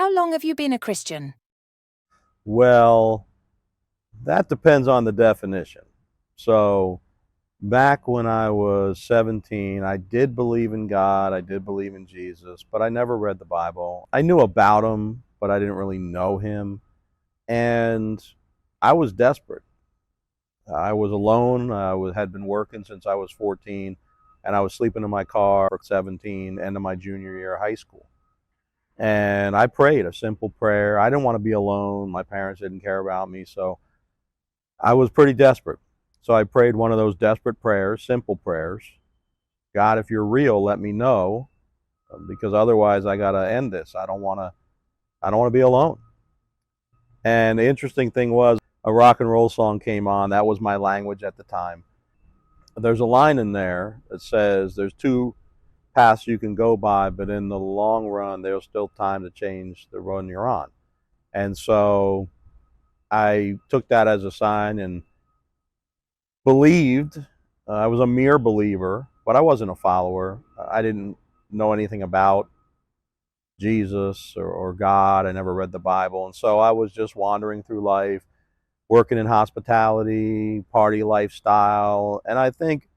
how long have you been a Christian? Well, that depends on the definition. So, back when I was 17, I did believe in God, I did believe in Jesus, but I never read the Bible. I knew about him, but I didn't really know him. And I was desperate. I was alone. Had been working since I was 14, and I was sleeping in my car at 17, end of my junior year of high school. And I prayed a simple prayer. I didn't want to be alone. My parents didn't care about me, so I was pretty desperate. So I prayed one of those desperate prayers, simple prayers. God, if you're real, let me know, because otherwise I gotta end this. I don't want to. I don't want to be alone. And the interesting thing was, a rock and roll song came on. That was my language at the time. There's a line in there that says, "There's two paths you can go by, but in the long run, there's still time to change the road you're on." And so I took that as a sign and believed. I was a mere believer, but I wasn't a follower. I didn't know anything about Jesus or God. I never read the Bible. And so I was just wandering through life, working in hospitality, party lifestyle. And I think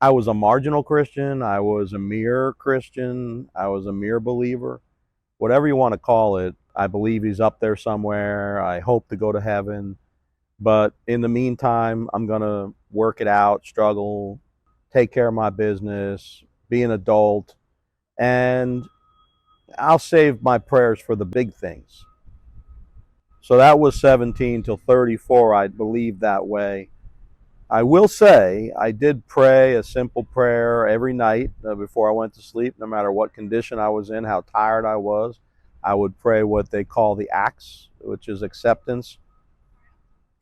I was a marginal Christian. I was a mere Christian. I was a mere believer. Whatever you want to call it, I believe he's up there somewhere. I hope to go to heaven. But in the meantime, I'm going to work it out, struggle, take care of my business, be an adult, and I'll save my prayers for the big things. So that was 17 till 34. I believed that way. I will say I did pray a simple prayer every night before I went to sleep, no matter what condition I was in, how tired I was. I would pray what they call the acts, which is acceptance,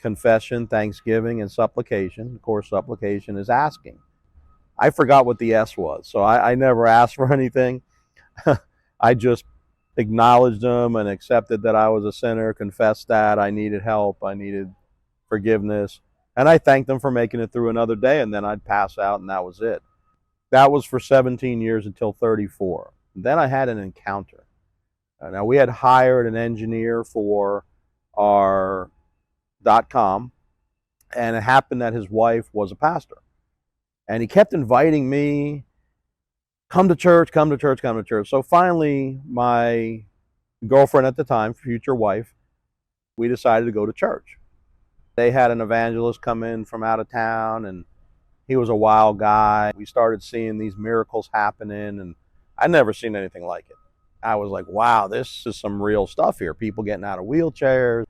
confession, thanksgiving, and supplication. Of course, supplication is asking. I forgot what the S was, so I never asked for anything. I just acknowledged them and accepted that I was a sinner, confessed that I needed help, I needed forgiveness, and I thanked them for making it through another day, and then I'd pass out, and that was it. That was for 17 years until 34. Then I had an encounter. Now, we had hired an engineer for our .com, and it happened that his wife was a pastor. And he kept inviting me, come to church, come to church, come to church. So finally, my girlfriend at the time, future wife, we decided to go to church. They had an evangelist come in from out of town, and he was a wild guy. We started seeing these miracles happening, and I'd never seen anything like it. I was like, wow, this is some real stuff here. People getting out of wheelchairs,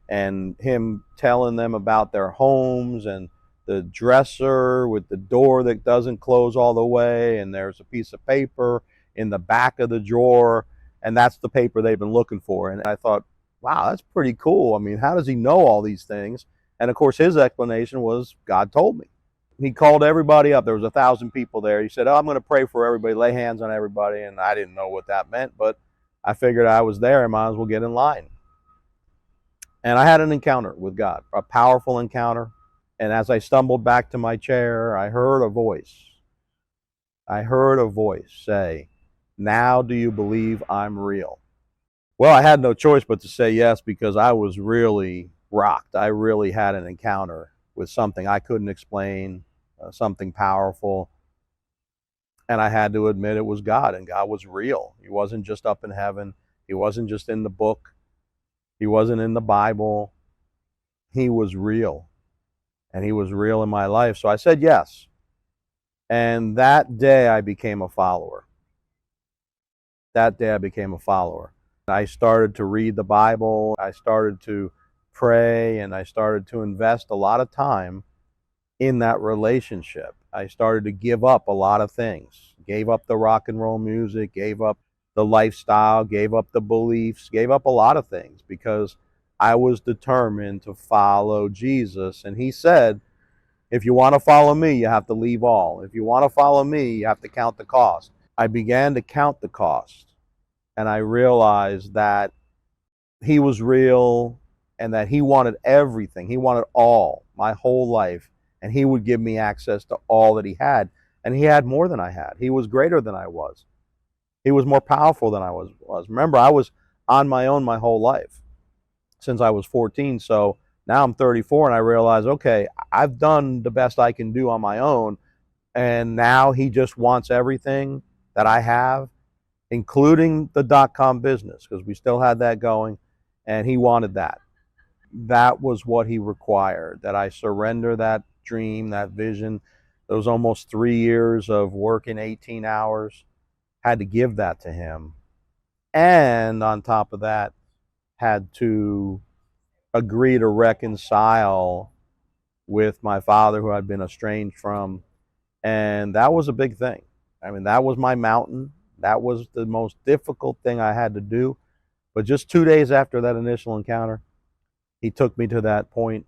and him telling them about their homes and the dresser with the door that doesn't close all the way, and there's a piece of paper in the back of the drawer, and that's the paper they've been looking for. And I thought, wow, that's pretty cool. I mean, how does he know all these things? And of course, his explanation was, God told me. He called everybody up. There was 1,000 people there. He said, oh, I'm going to pray for everybody, lay hands on everybody. And I didn't know what that meant, but I figured I was there. I might as well get in line. And I had an encounter with God, a powerful encounter. And as I stumbled back to my chair, I heard a voice. I heard a voice say, now do you believe I'm real? Well, I had no choice but to say yes, because I was really rocked. I really had an encounter with something I couldn't explain, something powerful. And I had to admit it was God, and God was real. He wasn't just up in heaven. He wasn't just in the book. He wasn't in the Bible. He was real. And he was real in my life. So I said yes. And that day I became a follower. That day I became a follower. I started to read the Bible. I started to pray, and I started to invest a lot of time in that relationship. I started to give up a lot of things. Gave up the rock and roll music, gave up the lifestyle, gave up the beliefs, gave up a lot of things, because I was determined to follow Jesus. And he said, if you want to follow me, you have to leave all. If you want to follow me, you have to count the cost. I began to count the cost, and I realized that he was real, and that he wanted everything. He wanted all, my whole life, and he would give me access to all that he had. And he had more than I had. He was greater than I was. He was more powerful than I was. Remember, I was on my own my whole life since I was 14. So now I'm 34 and I realize, okay, I've done the best I can do on my own. And now he just wants everything that I have, including the .com business, because we still had that going. And he wanted that. That was what he required, that I surrender that dream, that vision, those almost 3 years of working 18 hours, had to give that to him. And on top of that, had to agree to reconcile with my father, who I'd been estranged from. And that was a big thing. I mean, that was my mountain. That was the most difficult thing I had to do. But just 2 days after that initial encounter, he took me to that point,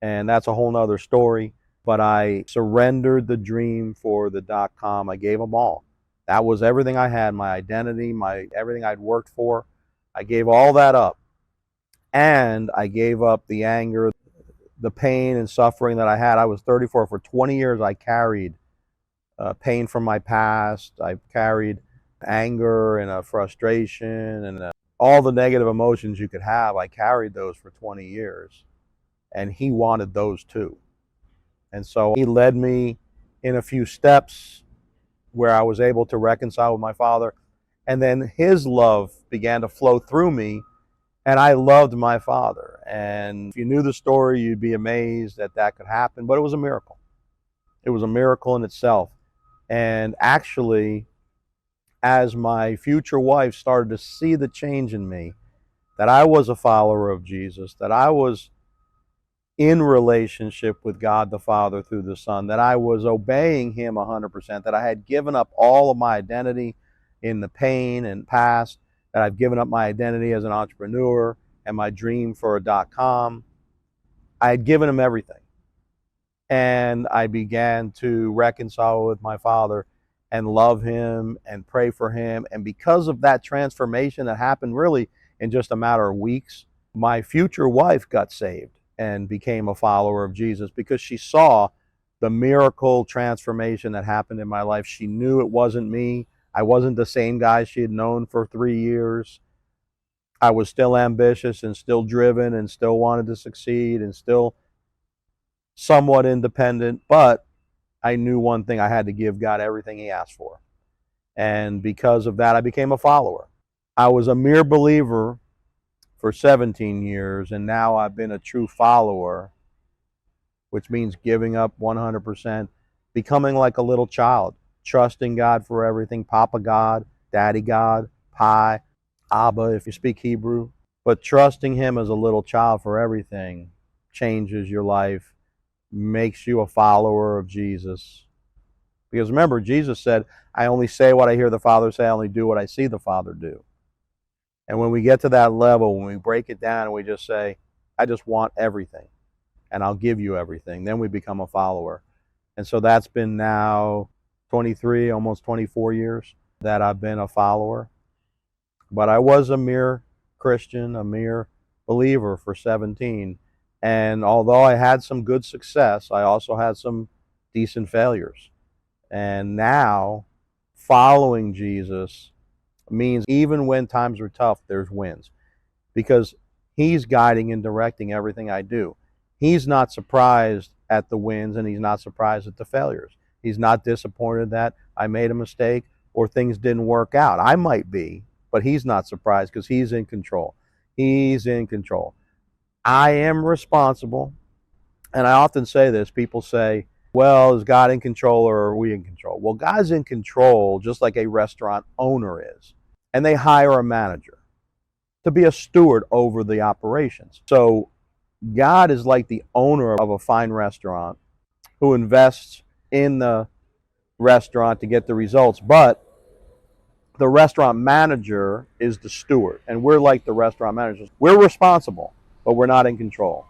and that's a whole nother story. But I surrendered the dream for the .com. I gave them all. That was everything I had, my identity, my everything I'd worked for. I gave all that up. And I gave up the anger, the pain and suffering that I had. I was 34. For 20 years, I carried pain from my past. I carried anger and a frustration and all the negative emotions you could have. I carried those for 20 years. And he wanted those too. And so he led me in a few steps where I was able to reconcile with my father. And then his love began to flow through me. And I loved my father. And if you knew the story, you'd be amazed that that could happen. But it was a miracle. It was a miracle in itself. And actually, as my future wife started to see the change in me, that I was a follower of Jesus, that I was in relationship with God the Father through the Son, that I was obeying him 100%, that I had given up all of my identity in the pain and past, that I've given up my identity as an entrepreneur and my dream for a .com. I had given him everything. And I began to reconcile with my father and love him and pray for him. And because of that transformation that happened really in just a matter of weeks, my future wife got saved and became a follower of Jesus because she saw the miracle transformation that happened in my life. She knew it wasn't me. I wasn't the same guy she had known for 3 years. I was still ambitious and still driven and still wanted to succeed and still somewhat independent, but I knew one thing: I had to give God everything he asked for. And because of that, I became a follower. I was a mere believer for 17 years, and now I've been a true follower, which means giving up 100%, becoming like a little child, trusting God for everything: Papa God, Daddy God, Pi, Abba if you speak Hebrew. But trusting him as a little child for everything changes your life, makes you a follower of Jesus. Because remember, Jesus said, I only say what I hear the Father say, I only do what I see the Father do. And when we get to that level, when we break it down and we just say, I just want everything, and I'll give you everything, then we become a follower. And so that's been now 23, almost 24 years that I've been a follower. But I was a mere Christian, a mere believer for 17. And although I had some good success, I also had some decent failures. And now, following Jesus means even when times are tough, there's wins. Because he's guiding and directing everything I do. He's not surprised at the wins, and he's not surprised at the failures. He's not disappointed that I made a mistake or things didn't work out. I might be, but he's not surprised because he's in control. He's in control. I am responsible. And I often say this. People say, well, is God in control or are we in control? Well, God's in control just like a restaurant owner is. And they hire a manager to be a steward over the operations. So God is like the owner of a fine restaurant who invests in the restaurant to get the results. But the restaurant manager is the steward, and we're like the restaurant managers. We're responsible, but we're not in control.